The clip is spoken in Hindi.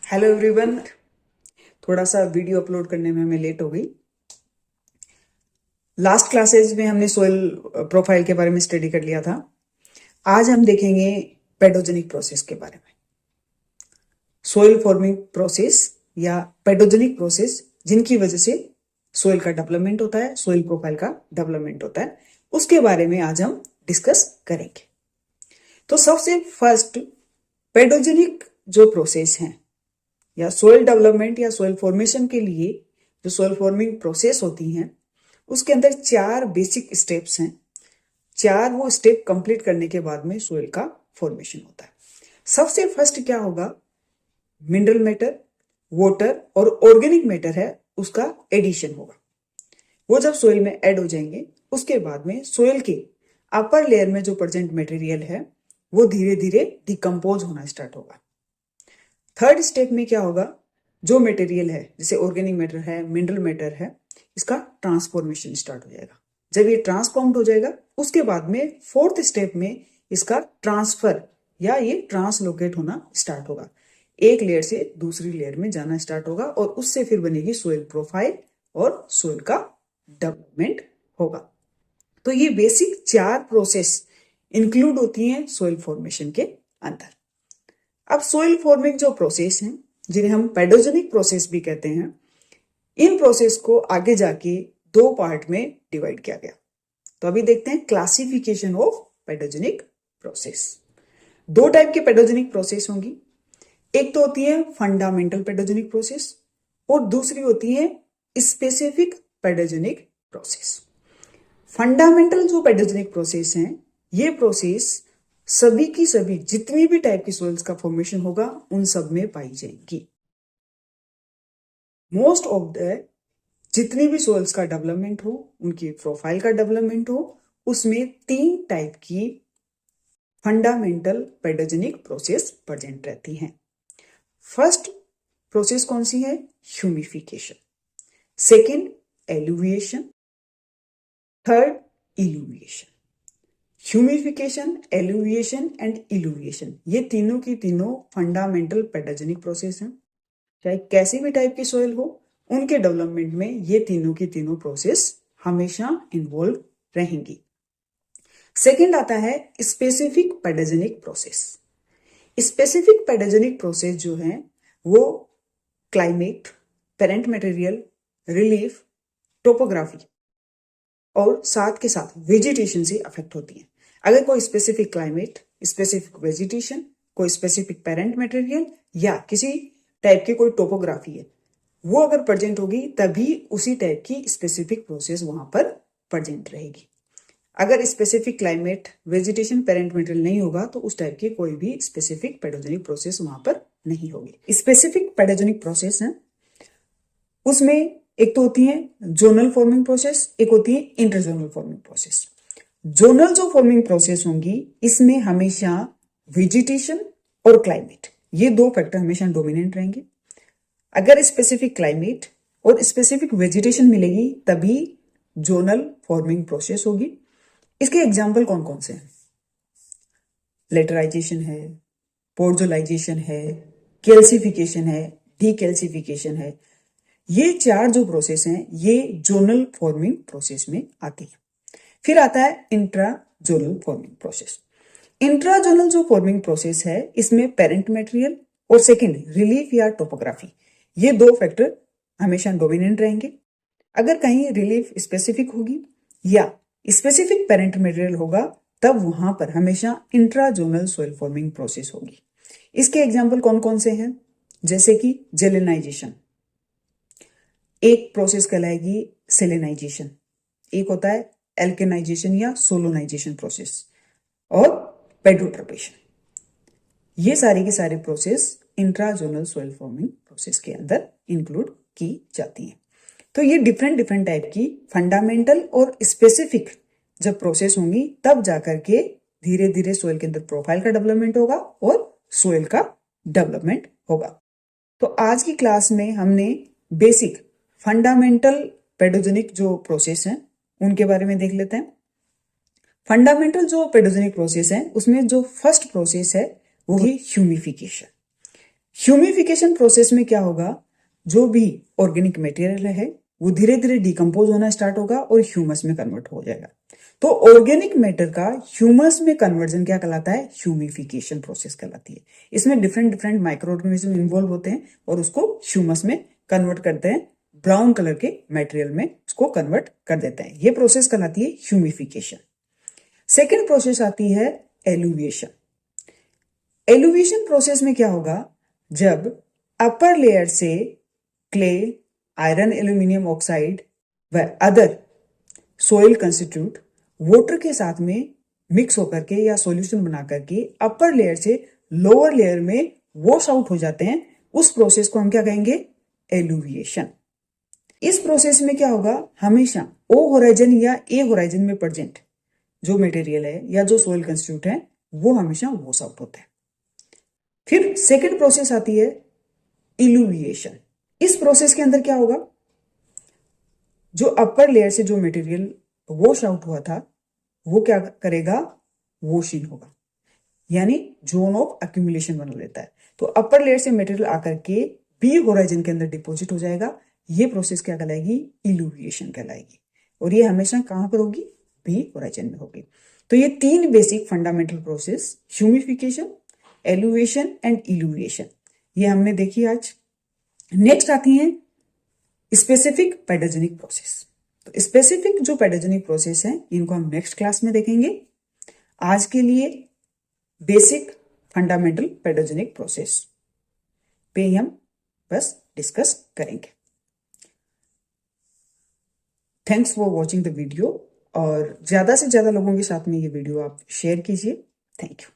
Hello everyone. थोड़ा सा वीडियो अपलोड करने में हमें लेट हो गई। लास्ट क्लासेज में हमने सोइल प्रोफाइल के बारे में स्टडी कर लिया था। आज हम देखेंगे पेडोजेनिक प्रोसेस के बारे में। सोइल फॉर्मिंग प्रोसेस या पेडोजेनिक प्रोसेस जिनकी वजह से सोइल का डेवलपमेंट होता है, सोइल प्रोफाइल का डेवलपमेंट होता है, उसके बारे में आज हम डिस्कस करेंगे। तो सबसे फर्स्ट पेडोजेनिक जो प्रोसेस है या सोइल डेवलपमेंट या सोइल फॉर्मेशन के लिए जो सोइल फॉर्मिंग प्रोसेस होती हैं उसके अंदर 4 बेसिक स्टेप्स हैं। 4 वो स्टेप कंप्लीट करने के बाद में सोइल का फॉर्मेशन होता है। सबसे फर्स्ट क्या होगा, मिनरल मैटर, वाटर और ऑर्गेनिक मैटर है उसका एडिशन होगा। वो जब सोइल में ऐड हो जाएंगे उसके बाद में सोइल के अपर लेयर में जो प्रेजेंट मटेरियल है वो धीरे धीरे डिकम्पोज होना स्टार्ट होगा। थर्ड स्टेप में क्या होगा, जो मटेरियल है जैसे ऑर्गेनिक मैटर है, मिनरल मैटर है, इसका ट्रांसफॉर्मेशन स्टार्ट हो जाएगा। जब ये ट्रांसफॉर्म्ड हो जाएगा उसके बाद में फोर्थ स्टेप में इसका ट्रांसफर या ये ट्रांसलोकेट होना स्टार्ट होगा। एक लेयर से दूसरी लेयर में जाना स्टार्ट होगा और उससे फिर बनेगी सोइल प्रोफाइल और सोइल का डेवलपमेंट होगा। तो ये बेसिक 4 प्रोसेस इंक्लूड होती हैं सोइल फॉर्मेशन के अंदर। अब सोइल फॉर्मिंग जो प्रोसेस हैं जिन्हें हम पेडोजेनिक प्रोसेस भी कहते हैं, इन प्रोसेस को आगे जाके 2 पार्ट में डिवाइड किया गया। तो अभी देखते हैं क्लासिफिकेशन ऑफ पेडोजेनिक प्रोसेस। 2 टाइप के पेडोजेनिक प्रोसेस होंगी। एक तो होती है फंडामेंटल पेडोजेनिक प्रोसेस और दूसरी होती है स्पेसिफिक पेडोजेनिक प्रोसेस। फंडामेंटल जो पेडोजेनिक प्रोसेस हैं, ये प्रोसेस सभी की सभी जितनी भी टाइप की सोइल्स का फॉर्मेशन होगा उन सब में पाई जाएगी। मोस्ट ऑफ द जितनी भी सोइल्स का डेवलपमेंट हो, उनकी प्रोफाइल का डेवलपमेंट हो, उसमें 3 टाइप की फंडामेंटल पेडोजेनिक प्रोसेस प्रेजेंट रहती हैं। फर्स्ट प्रोसेस कौन सी है? Humification. Second eluviation, third illuviation. Humification, eluviation and illuviation, ये तीनों की तीनों फंडामेंटल पेडोजेनिक प्रोसेस हैं। चाहे कैसी भी टाइप की सोइल हो, उनके डेवलपमेंट में ये तीनों की तीनों प्रोसेस हमेशा इन्वॉल्व रहेंगी। सेकेंड आता है specific pedogenic process. Specific pedogenic process जो है वो climate, parent material, relief, topography और साथ के साथ वेजिटेशन से अफेक्ट होती है। अगर कोई स्पेसिफिक क्लाइमेट, स्पेसिफिक वेजिटेशन, कोई स्पेसिफिक पेरेंट मटेरियल या किसी टाइप की कोई टोपोग्राफी है, वो अगर प्रेजेंट होगी तभी उसी टाइप की स्पेसिफिक प्रोसेस वहां पर प्रेजेंट रहेगी। अगर specific climate, vegetation, parent material नहीं होगा तो उस टाइप की कोई भी स्पेसिफिक पेडोजेनिक प्रोसेस वहां पर नहीं होगी। स्पेसिफिक पेडोजेनिक प्रोसेस है उसमें एक तो होती है जोनल फॉर्मिंग प्रोसेस, एक होती है इंटरजोनल फॉर्मिंग प्रोसेस। जोनल जो फॉर्मिंग प्रोसेस होंगी इसमें हमेशा वेजिटेशन और क्लाइमेट, ये 2 फैक्टर हमेशा डोमिनेंट रहेंगे। अगर स्पेसिफिक क्लाइमेट और स्पेसिफिक वेजिटेशन मिलेगी तभी जोनल फॉर्मिंग प्रोसेस होगी। इसके एग्जाम्पल कौन कौन से हैं? लेटराइजेशन है, पोर्जोलाइजेशन है, कैल्सिफिकेशन है, डीकैल्सिफिकेशन है। ये 4 जो प्रोसेस हैं ये जोनल फॉर्मिंग प्रोसेस में आती है। फिर आता है इंट्राजोनल फॉर्मिंग प्रोसेस। इंट्राजोनल जो फॉर्मिंग प्रोसेस है इसमें पेरेंट मटेरियल और सेकेंड रिलीफ या टोपोग्राफी, ये 2 फैक्टर हमेशा डोमिनेंट रहेंगे। अगर कहीं रिलीफ स्पेसिफिक होगी या स्पेसिफिक पेरेंट मटेरियल होगा तब वहां पर हमेशा इंट्राजोनल सोइल फॉर्मिंग प्रोसेस होगी। इसके एग्जाम्पल कौन कौन से हैं? जैसे कि जेलेनाइजेशन, एक प्रोसेस कहलाएगी सेलेनाइजेशन, एक होता है एल्केनाइजेशन या सोलोनाइजेशन प्रोसेस, और पेडोट्रोपेशन। ये सारी की सारी process intrazonal soil forming process के अंदर इंक्लूड की जाती हैं। तो ये डिफरेंट टाइप की फंडामेंटल और स्पेसिफिक जब प्रोसेस होंगी तब जाकर के धीरे धीरे सोइल के अंदर प्रोफाइल का डेवलपमेंट होगा और सोइल का डेवलपमेंट होगा। तो आज की क्लास में हमने बेसिक फंडामेंटल पेडोजेनिक जो प्रोसेस हैं उनके बारे में देख लेते हैं। फंडामेंटल जो पेडोजेनिक प्रोसेस है उसमें जो फर्स्ट प्रोसेस है वो है ह्यूमिफिकेशन। ह्यूमिफिकेशन प्रोसेस में क्या होगा, जो भी ऑर्गेनिक मटेरियल है वो धीरे धीरे डिकम्पोज होना स्टार्ट होगा और ह्यूमस में कन्वर्ट हो जाएगा। तो ऑर्गेनिक मैटर का ह्यूमस में कन्वर्जन क्या कहलाता है, ह्यूमिफिकेशन प्रोसेस कहलाती है। इसमें different different micro organism involve होते हैं और उसको ह्यूमस में कन्वर्ट करते हैं, ब्राउन कलर के मटेरियल में उसको कन्वर्ट कर देते हैं। ये प्रोसेस कहलाती है ह्यूमिफिकेशन। सेकेंड प्रोसेस आती है एलुविएशन। एलुविएशन प्रोसेस में क्या होगा, जब अपर लेयर से क्ले, आयरन एल्यूमिनियम ऑक्साइड व अदर सोइल कंस्टिट्यूट वाटर के साथ में मिक्स होकर के या सॉल्यूशन बना करके अपर लेयर से लोअर लेयर में वॉश आउट हो जाते हैं, उस प्रोसेस को हम क्या कहेंगे, एलुविएशन। इस प्रोसेस में क्या होगा, हमेशा ओ होराइजन या ए होराइजन में प्रेजेंट जो मटेरियल है या जो सोइल कंस्टिट्यूट है वो हमेशा वॉश आउट होता है। फिर सेकेंड प्रोसेस आती है इलुविएशन। इस प्रोसेस के अंदर क्या होगा, जो अपर लेयर से जो मटेरियल वॉश आउट हुआ था वो क्या करेगा, वॉश इन होगा, यानी जोन ऑफ अक्यूमुलेशन बना लेता है। तो अपर लेयर से मटेरियल आकर के बी होराइजन के अंदर डिपॉजिट हो जाएगा। ये प्रोसेस क्या कहलाएगी, इलुविएशन कहलाएगी। और ये हमेशा कहां पर होगी, बी होराइजन में होगी। तो ये तीन basic fundamental process, humification, eluviation and illuviation, ये हमने देखी आज। नेक्स्ट आती है स्पेसिफिक पेडोजेनिक प्रोसेस। तो स्पेसिफिक जो पेडोजेनिक प्रोसेस है इनको हम नेक्स्ट क्लास में देखेंगे। आज के लिए बेसिक फंडामेंटल पेडोजेनिक प्रोसेस पे हम बस डिस्कस करेंगे। Thanks for watching the video, और ज्यादा से ज्यादा लोगों के साथ में ये वीडियो आप शेयर कीजिए। Thank you.